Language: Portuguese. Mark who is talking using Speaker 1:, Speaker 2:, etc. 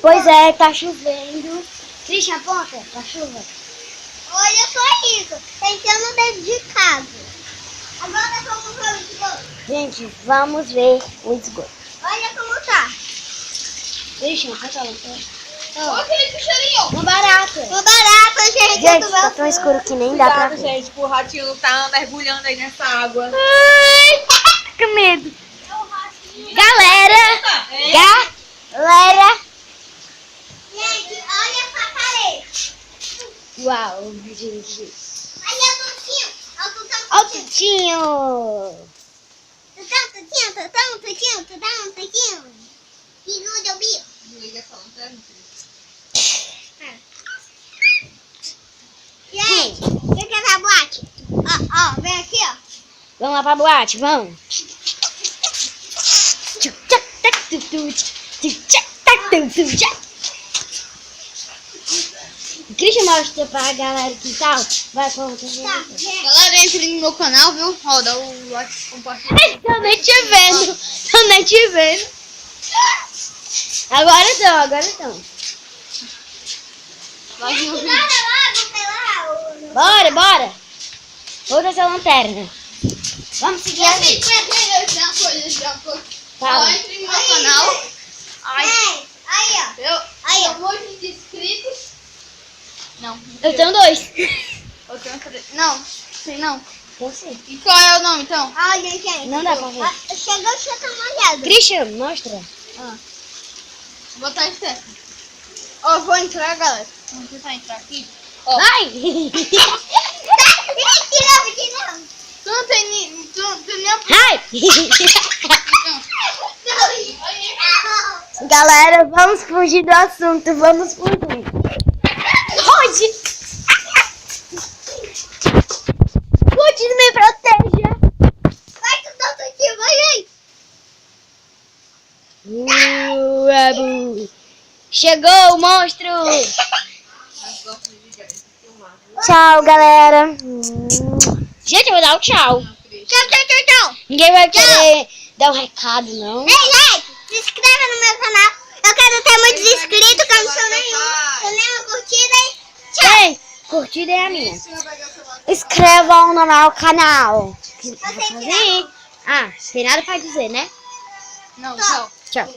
Speaker 1: Pois é, tá chovendo. Christian, aponta pra chuva.
Speaker 2: Olha só isso. Tá entrando dentro de casa. Agora vamos ver o esgoto.
Speaker 1: Gente, vamos ver o esgoto.
Speaker 2: Olha como tá.
Speaker 1: Christian, aponta lá.
Speaker 2: Olha aquele bicharinho.
Speaker 1: Uma barata.
Speaker 2: Uma barata, gente.
Speaker 1: Gente, tá tão escuro que nem dá pra
Speaker 3: Cuidado,
Speaker 1: ver.
Speaker 3: gente, que o ratinho não tá mergulhando aí nessa água.
Speaker 1: Ai, que medo.
Speaker 2: É o ratinho.
Speaker 1: Galera, galera.
Speaker 2: Gente, olha essa parede.
Speaker 1: Uau, gente.
Speaker 2: Olha o tutinho. Olha o tutinho.
Speaker 1: Olha o tutinho.
Speaker 2: Tutinho. Que nude eu vi. Gente, o que é essa boate? Ó, vem aqui, ó.
Speaker 1: Vamos lá pra boate, vamos. Christian, mostra pra galera que tal. Vai, conta.
Speaker 2: Tá, vem.
Speaker 3: Galera, entre no meu canal, viu? Ó, dá o like, compartilha.
Speaker 1: Tô nem te vendo. Tô nem te vendo. Agora estão.
Speaker 3: Like no vídeo.
Speaker 2: Nada lá, vou pegar.
Speaker 1: Bora, bora. Outra essa lanterna. Vamos seguir a vida.
Speaker 3: Ó, entre no meu canal.
Speaker 2: Aí, ó.
Speaker 3: Aí, ó. Um monte de inscritos. Não.
Speaker 1: Eu tenho 2.
Speaker 3: Eu tenho 3. Não, sei não.
Speaker 1: Eu sei.
Speaker 3: E qual é o nome, então?
Speaker 2: Olha, gente.
Speaker 1: Não dá pra ver.
Speaker 2: Chegou, deixa eu dar uma olhada.
Speaker 1: Christian, mostra.
Speaker 3: Vou botar em testa. Ó, vou entrar, galera. Vamos tentar entrar aqui. Ó.
Speaker 1: Ai!
Speaker 2: Tiramos.
Speaker 3: Tu não tem nem... Tu nem...
Speaker 1: Ai!
Speaker 3: Então.
Speaker 1: Galera, vamos fugir do assunto. Vamos fugir. Foge! Foge, me proteja.
Speaker 2: Vai, tu tá aqui, vai.
Speaker 1: Abu. Chegou o monstro! Tchau, galera. Gente, eu vou dar o tchau.
Speaker 2: Tchau.
Speaker 1: Ninguém vai querer dar um recado, não.
Speaker 2: Ei, gente, se inscreva no meu canal. Eu quero ter muitos inscritos, que eu não sou nenhum. Sou nem uma curtida, hein? Tchau.
Speaker 1: Ei, curtida é a minha. Inscrevam no meu canal. Ah, tem nada pra dizer, né?
Speaker 3: Não, tchau.
Speaker 1: Tchau.